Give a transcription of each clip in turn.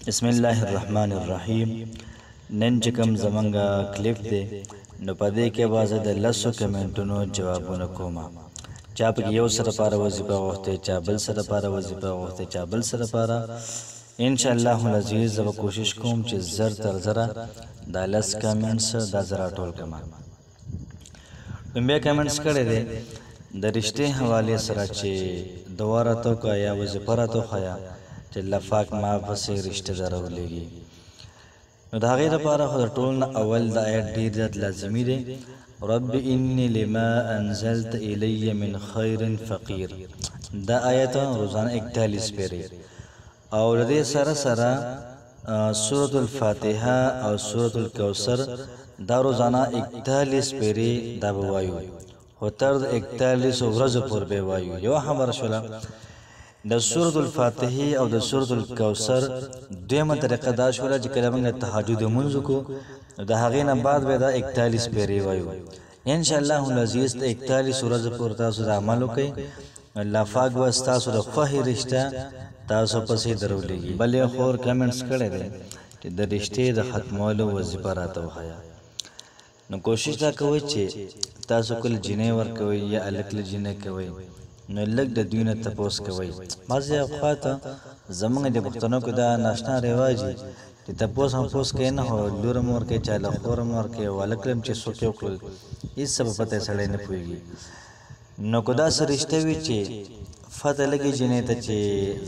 بسم الله الرحمن الرحیم. نن چې کوم زمونږه کلیپ دی نو په دې کې به زه د لسو کمنټونو جوابونه کوم. چا پکې یو سره پاره وظیفه غوښتې، چا بل سره پاره وظیفه غوښتې، چا بل سره پاره. انشاءالله العزیز زه به کوشش کوم چې زر تر زره دا لس کمنټس دا زه راټول کړم. بیا کمنټس کړی دی د رشتې حوالې سره چې دعا راته وکړه یا وظیفه راته وښیه چې الله پاک ما پسې رشته در راولېږي. نو د هغې دپاره خو د ټول نه اول د آیت ډېر زیات لازمي دی. رب انی لما انزلت الی من خیر فقیر. دا آیت روزانه 41 پیری او د دې سره سره سورة الفاتحه او سورة الکوثر دا روزانه 41 پیری دا به وایو، خو تر 41 ورځو پورې به وایو. یوه خبره شوله د سورة الفاتحه او د سورة الکوثر دویمه طریقه دا شوله چې کله موږ تهجد لمونځ وکړو نو د هغې نه بعد به دا 41 پیرې وایو. انشاءالله العزیز د 41 ورځو پورې تاسو د عمل وکئ، الله پاک به ستاسو د خوښې رشته تاسو پسې درولېږي. بل یو خور کمنټس کړی دی چې د رشتې د ختمولو وظیفه راته وښیه. نو کوشش دا کوئ چې تاسو کله جینۍ ورکوئ یا هلک له جینۍ کوئ نو لږ د دوی نه تپوس کوئ. بعضې اوقات زموږ د پښتنو کې دا ناشنا رواج دی چې تپوس هم پوس کوي نه، خو لور هم ورکوي، چا له خور هم ورکوي او هلک هم چې څوک یې وکړل هېڅ څه په پته یې سړی نه پوهېږي. نو که داسې رشته وي چې فتح لګي جینۍ ته چې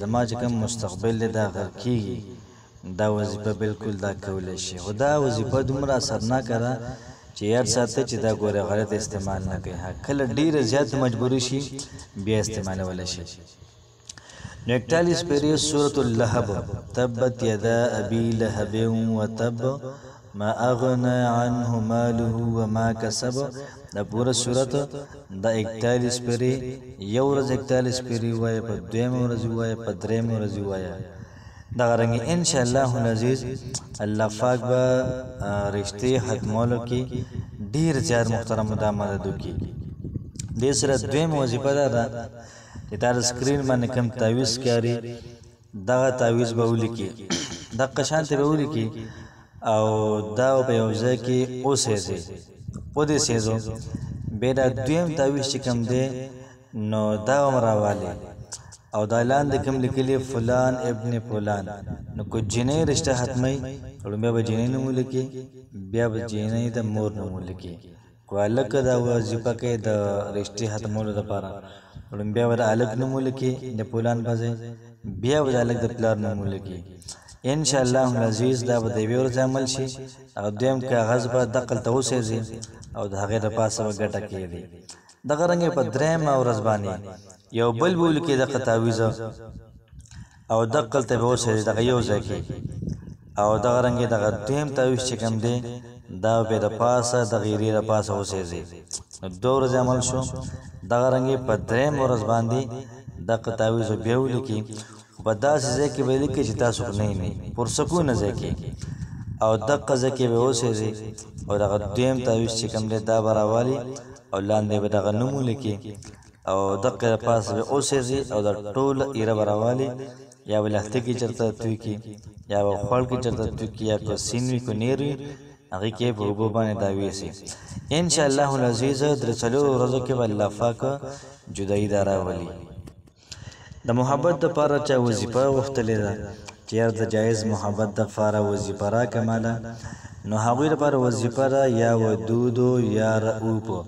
زما چې کوم مستقبل دی دا غر کېږي، دا وظیفه بالکل دا کولی شي. خو دا وظیفه دومره اثرناکه ده چې یاد ساته چې دا ګوره غلط استعمال نه کوي. کله ډېره زیات مجبوري شي بیا استعمالولی شي. نو 41 پیرې سورة اللهب تبت یدا ابي لهب وتب ما اغنى عنه ماله وما کسب. دا پوره صورت دا 41 پیرې یو ورځ 41 پیرې ووایه، په دویمه ورځ ووایه، په درېیمه ورځ ووایه. دغه رنګې انشاءالله العزیز الله پاک به رشتې ختمولو کې ډېر زیات محترمو دا مدد وکړي. دې سره دویمه وظیفه دا ده چې تا د سکرین باندې کوم تعویض ښکاري دغه تعویض به ولیکي، دقه شانتې به ولیکي او دا په یو ځای کې اوسېږي ودېسېږو. بیا دا دویم تعویض چې کوم دی نو دا هم راوالي او دا لاندې کوم لیکلي فلان ابن فلان. نو که جینۍ رشته ختموي بیا به جینۍ نوم ولیکي، بیا به جینۍ د مور نوم ولیکي. که هلک دا وظیفه کوي د رشتې ختمولو دپاره بیا به د هلک نوم ولیکي د فلان په ځای، بیا به د هلک د پلار نوم ولیکي. انشاءالله العزیز دا به د یوې ورځې عمل شي او دویم کاغذ به دقل ته وسېځي او د هغې د پاسه به ګټه کېږي. دغه رنګې په درېیمه ورځ باندې یو بل به ولیکي دغه تعویضه او دقل ته به وسېځي دغه یو ځای کې او دغه رنګې دغه دویم تعویض چې کوم دی دا به د پاسه د غیرې د پاسه وسېځي. نو 2 ورځې عمل شو. دغه رنګې په درېیمه ورځ باندې دغه تعویض بیا ولیکي، خو په داسې ځای کې به یې لیکي چې تاسو خو نه یې پرسکونه ځای کې او دغه ځای کې به وسېځي او دغه دویم تعویض چې کوم دی دا به راوالي او لاندې به دغه نوم ولیکي او دغه د پاسه به اوسېږي او د ټوله ایره به راوالي، یا به لښته کې چېرته توی کړي یا به خوړ کې چېرته توی کړي، یا که سیند وي که نیر وي هغې کې په اوبو باندې دا ویسي. انشاءالله العزیز 3 ورځو کې به الله پاک جدایي دا راولي. د محبت دپاره چا وظیفه غوښتلې ده چې یار د جایز محبت دپاره وظیفه راکړه ماله، نو هغوی دپاره وظیفه ده یا ودودو یا رؤوفو.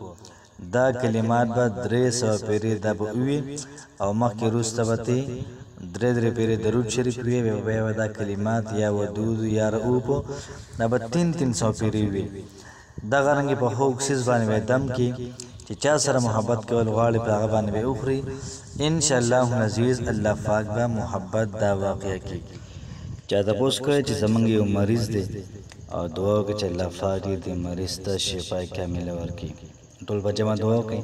دا کلمات به 300 پیرې دا به وي او مخکې وروسته به تې 3 پیرې درود شریف وي، بیا به دا کلمات یا ودود یا رؤوفو دا به 300 پیرې وي. دغه رنګې په هغو څیز باندې به دم کې چې چا سره محبت کول غواړي په هغه باندې به وخوري. انشاءالله العزیز الله پاک به محبت دا واقع کړي. چا تپوس کوي چې زموږ یو مریض دی او دعا وکړي چې الله پاک دې دې مریض ته شفای کامله ورکړي. ټول به جمع دعا وکړئ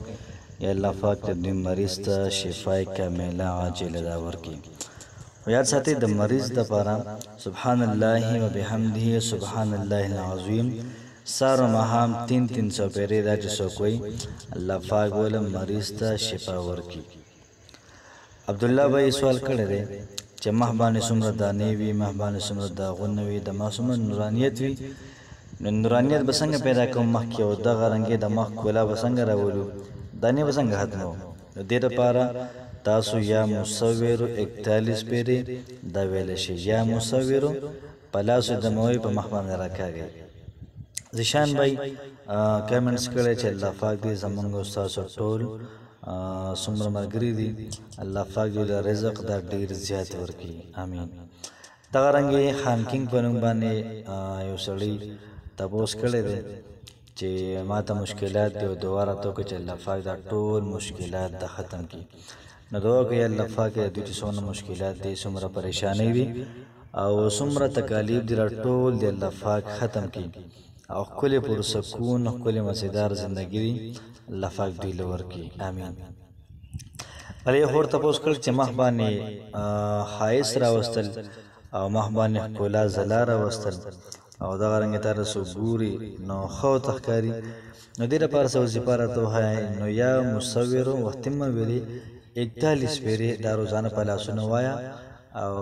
یا الله پاک دې مریض ته شفای کامله عاجله دا ورکړي. او یاد ساتئ د مریض دپاره سبحان الله وبحمده سبحان الله العظیم سار و ماهام 300 پیرې دا چې څوک وایي الله پاک وله مریض ته شفا ورکړي. عبدالله بھائی سوال کړی دی چې چې مخ باندې څومره دانې وي، مخ باندې څومره داغونه وي، د مخ څومره نورانیت وي. نو نورانیت به څنګه پیدا کوم مخکې، او دغه رنګې د مخ ښکلا به څنګه راولو، دانې به څنګه ختمو. د دې دپاره تاسو یا مصورو 41 پېرې دا ویلی شي، یا مصورو په لاسو دموئ په مخ باندې راکاږئ. زیشان بھائی کمنټس کړی چې الله پاک دې زمونږ او ستاسو ټول څومره ملګري دي الله پاک دې له رزق دا ډېر زیات ورکړي، امین. دغه رنګې خان کینګ په نوم باندې یو سړی تپوس کړی دی چې ما ته مشکلات دي او دعا راته وکړه چې الله پاک دا ټول مشکلات د ختم کړي. نو دعا کوي الله پاک دوی چې څومره مشکلات دي، څومره پریشانۍ وي او څومره تکالیف دي، را ټول دې الله پاک ختم کړي او ښکلې پرسکون ښکلې مزیدار زندګي الله پاک دوی له ورکړي، امین. بلې یو اور تپوس کړ چې مخ باندې ښایست راوستل او مخ باندې ښکلا ځلا راوستل او دغه رنګې ته رسو ګوري نو ښه ورته ښکاري. نو دې لپاره څه وظیفه راته وښایئ. نو یا مصورو وختي مې ویلي 41 پېرې دا روزانه په لاسونه وایه او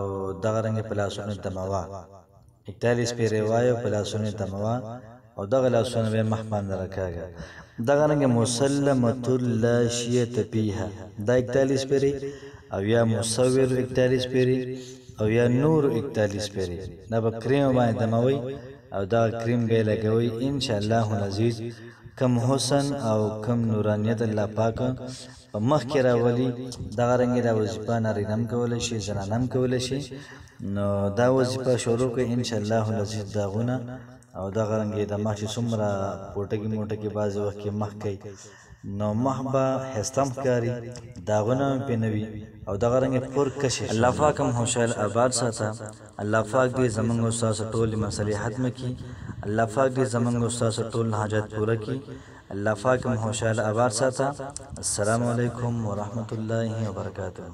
دغه رنګې په لاسونه دموه. 41 پېرې وایه په لاسونه دموه او دغه لاسونه به مخ باندې راکاږه. دغه رنګې مسلمة لا شیة فیها دا 41 پېرې او یا مصور 41 پېرې او یا نور 41 پېرې. دا به کریم باندې دموئ او دا کریم به یې لګوئ. انشاءالله العزیز کم حسن او کم نورانیت الله پاک په مخ کې راولي. دغه رنګې دا وظیفه نارینه هم کولی شي، زنانه هم کولی شي. نو دا وظیفه شروع کړئ انشاءالله العزیز داغونه او دغه رنګې د مخ چې څومره پوټکي موټکي بعضې وخت کې مخ کوي نو مخ به ښایسته هم ښکاري، داغونه هم پرې نه وي او دغه رنګې پرکشې. الله پاک هم خوشحاله آباد ساته. الله پاک دې زموږ او ستاسو ټولې مسلې ختمه کړي. الله پاک دې زموږ او ستاسو ټول حاجات پوره کړي. الله پاک هم خوشحاله آباد ساته. السلام علیکم ورحمة الله وبرکاته.